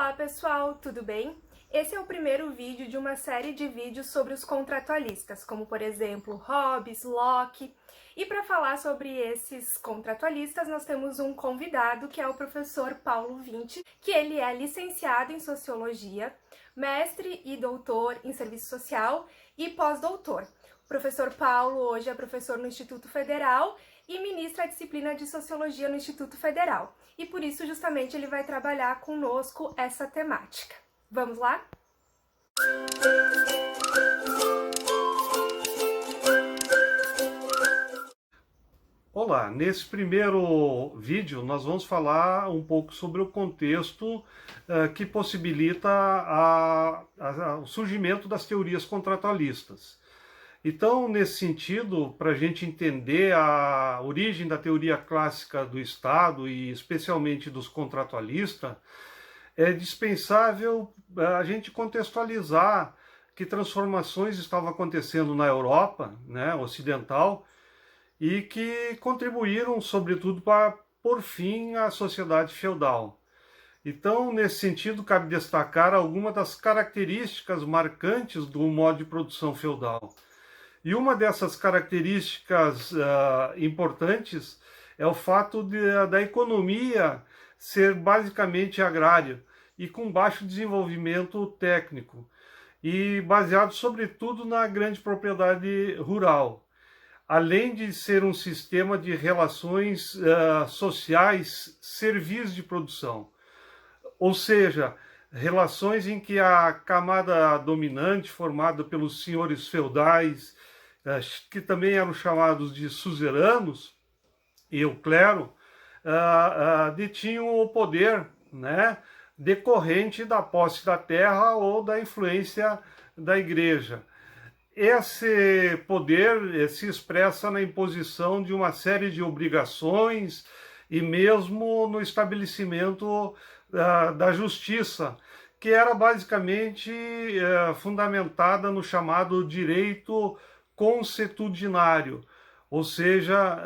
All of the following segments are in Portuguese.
Olá pessoal, tudo bem? Esse é o primeiro vídeo de uma série de vídeos sobre os contratualistas, como por exemplo Hobbes, Locke. E para falar sobre esses contratualistas, nós temos um convidado que é o professor Paulo Vinci, que ele é licenciado em Sociologia, mestre e doutor em Serviço Social e pós-doutor. O professor Paulo hoje é professor no Instituto Federal e ministra a disciplina de Sociologia no Instituto Federal. E por isso, justamente, ele vai trabalhar conosco essa temática. Vamos lá? Olá, nesse primeiro vídeo nós vamos falar um pouco sobre o contexto que possibilita o surgimento das teorias contratualistas. Então, nesse sentido, para a gente entender a origem da teoria clássica do Estado e especialmente dos contratualistas, é dispensável a gente contextualizar que transformações estavam acontecendo na Europa, né, ocidental, e que contribuíram, sobretudo, para pôr fim à sociedade feudal. Então, nesse sentido, cabe destacar algumas das características marcantes do modo de produção feudal. E uma dessas características importantes é o fato da economia ser basicamente agrária e com baixo desenvolvimento técnico, e baseado sobretudo na grande propriedade rural, além de ser um sistema de relações sociais servis de produção. Ou seja, relações em que a camada dominante, formada pelos senhores feudais, que também eram chamados de suzeranos, e o clero, detinham o poder, né, decorrente da posse da terra ou da influência da igreja. Esse poder se expressa na imposição de uma série de obrigações e mesmo no estabelecimento da justiça, que era basicamente fundamentada no chamado direito consuetudinário, ou seja,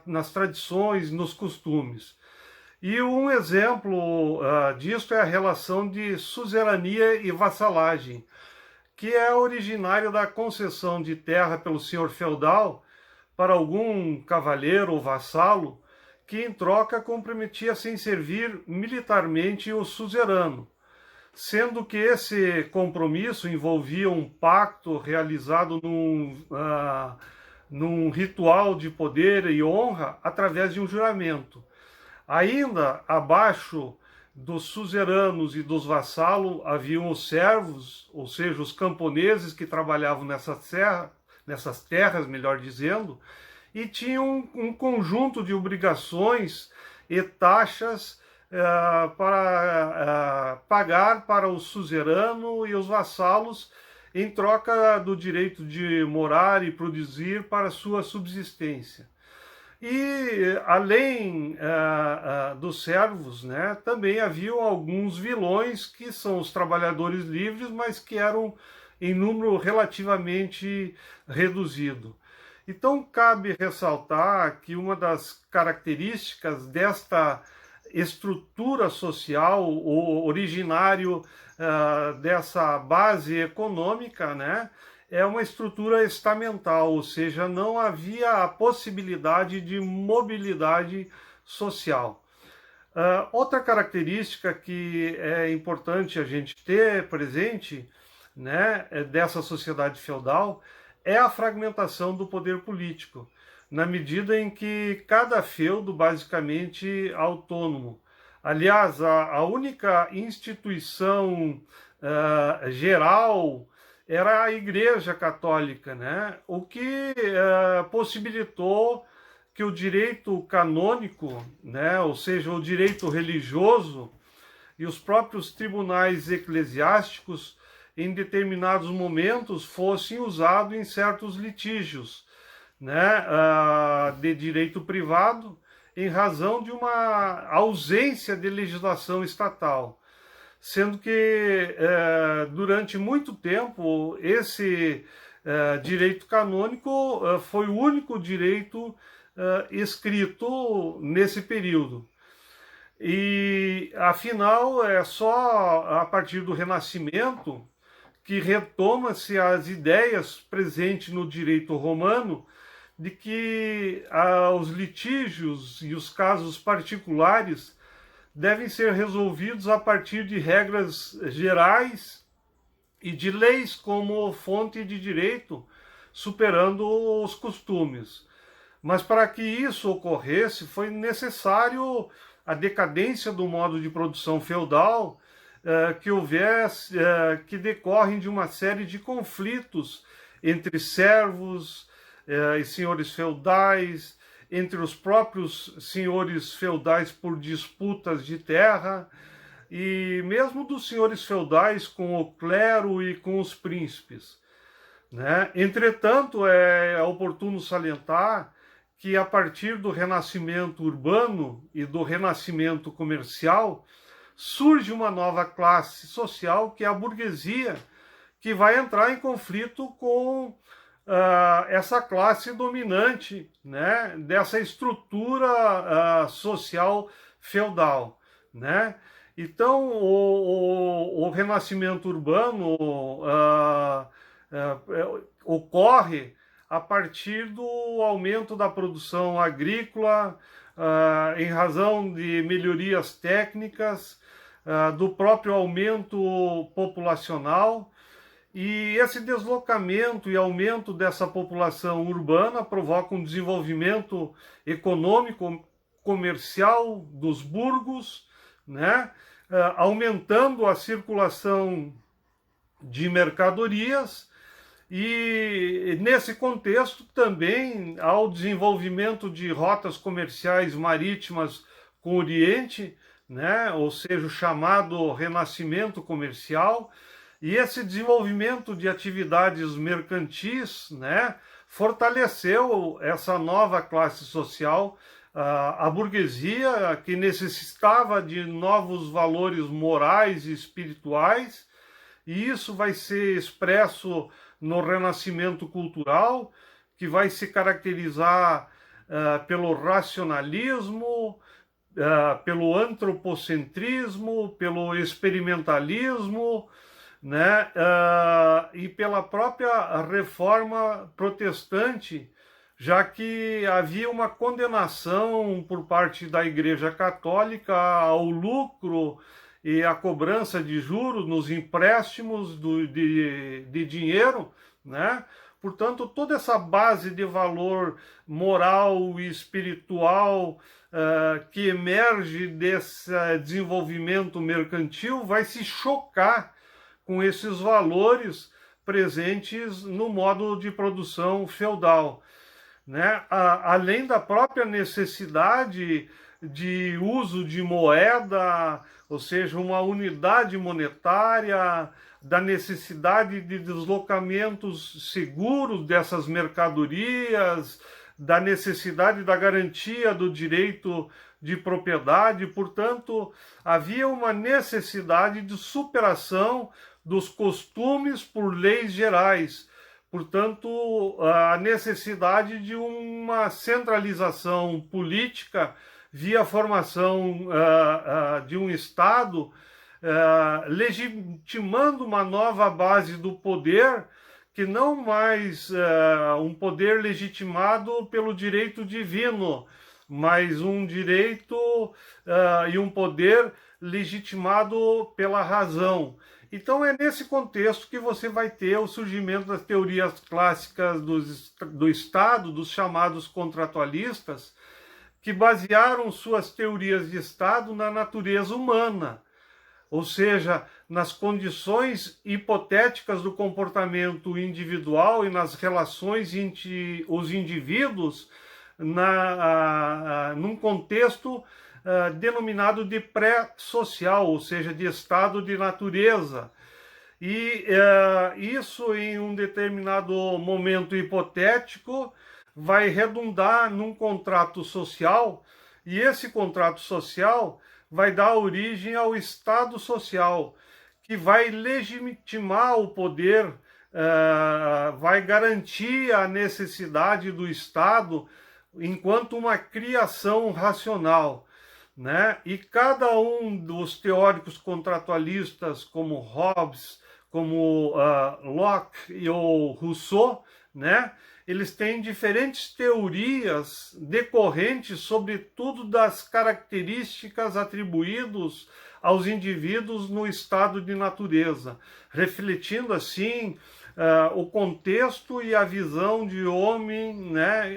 nas tradições, nos costumes. E um exemplo disso é a relação de suzerania e vassalagem, que é originário da concessão de terra pelo senhor feudal para algum cavalheiro ou vassalo, que em troca comprometia-se em servir militarmente o suzerano, sendo que esse compromisso envolvia um pacto realizado num ritual de poder e honra através de um juramento. Ainda abaixo dos suzeranos e dos vassalos haviam os servos, ou seja, os camponeses que trabalhavam nessas terras, melhor dizendo, e tinham um conjunto de obrigações e taxas para pagar para o suzerano e os vassalos em troca do direito de morar e produzir para sua subsistência. E além dos servos, né, também haviam alguns vilões, que são os trabalhadores livres, mas que eram em número relativamente reduzido. Então cabe ressaltar que uma das características desta estrutura social, o originário dessa base econômica, né, é uma estrutura estamental, ou seja, não havia a possibilidade de mobilidade social. Outra característica que é importante a gente ter presente, né, dessa sociedade feudal é a fragmentação do poder político, na medida em que cada feudo basicamente autônomo. Aliás, a única instituição geral era a Igreja Católica, né? O que possibilitou que o direito canônico, né, ou seja, o direito religioso e os próprios tribunais eclesiásticos, em determinados momentos, fossem usados em certos litígios, né, de direito privado, em razão de uma ausência de legislação estatal. Sendo que, durante muito tempo, esse direito canônico foi o único direito escrito nesse período. E afinal é só a partir do Renascimento que retoma-se as ideias presentes no direito romano de que os litígios e os casos particulares devem ser resolvidos a partir de regras gerais e de leis como fonte de direito, superando os costumes. Mas para que isso ocorresse, foi necessário a decadência do modo de produção feudal, que houvesse, que decorrem de uma série de conflitos entre servos e senhores feudais, entre os próprios senhores feudais por disputas de terra, e mesmo dos senhores feudais com o clero e com os príncipes, né? Entretanto, é oportuno salientar que a partir do renascimento urbano e do renascimento comercial, surge uma nova classe social, que é a burguesia, que vai entrar em conflito com essa classe dominante, né, dessa estrutura social feudal, né? Então, o renascimento urbano ocorre a partir do aumento da produção agrícola, em razão de melhorias técnicas, do próprio aumento populacional. E esse deslocamento e aumento dessa população urbana provoca um desenvolvimento econômico, comercial dos burgos, né? Aumentando a circulação de mercadorias, e nesse contexto também há o desenvolvimento de rotas comerciais marítimas com o Oriente, né? Ou seja, o chamado renascimento comercial. E esse desenvolvimento de atividades mercantis, né, fortaleceu essa nova classe social, a burguesia, que necessitava de novos valores morais e espirituais, e isso vai ser expresso no renascimento cultural, que vai se caracterizar pelo racionalismo, pelo antropocentrismo, pelo experimentalismo, né? E pela própria reforma protestante, já que havia uma condenação por parte da Igreja Católica ao lucro e à cobrança de juros nos empréstimos de dinheiro, né? Portanto, toda essa base de valor moral e espiritual que emerge desse desenvolvimento mercantil vai se chocar com esses valores presentes no modo de produção feudal, né? Além da própria necessidade de uso de moeda, ou seja, uma unidade monetária, da necessidade de deslocamentos seguros dessas mercadorias, da necessidade da garantia do direito de propriedade. Portanto, havia uma necessidade de superação dos costumes por leis gerais. Portanto, a necessidade de uma centralização política via formação de um Estado, legitimando uma nova base do poder, que não mais um poder legitimado pelo direito divino, mas um direito e um poder legitimado pela razão. Então é nesse contexto que você vai ter o surgimento das teorias clássicas do Estado, dos chamados contratualistas, que basearam suas teorias de Estado na natureza humana, ou seja, nas condições hipotéticas do comportamento individual e nas relações entre os indivíduos, num contexto denominado de pré-social, ou seja, de estado de natureza. E isso, em um determinado momento hipotético, vai redundar num contrato social, e esse contrato social vai dar origem ao Estado social, que vai legitimar o poder, vai garantir a necessidade do Estado enquanto uma criação racional. né? E cada um dos teóricos contratualistas, como Hobbes, como Locke ou Rousseau, né? Eles têm diferentes teorias decorrentes, sobretudo, das características atribuídas aos indivíduos no estado de natureza, refletindo assim o contexto e a visão de homem, né,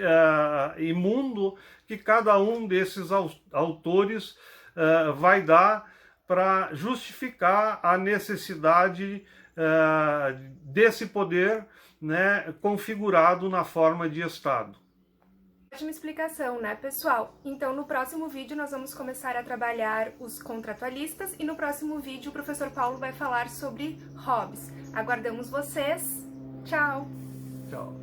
e mundo que cada um desses autores vai dar para justificar a necessidade desse poder, né, configurado na forma de Estado. Ótima explicação, né, pessoal? Então, no próximo vídeo nós vamos começar a trabalhar os contratualistas e no próximo vídeo o professor Paulo vai falar sobre Hobbes. Aguardamos vocês. Tchau! Tchau!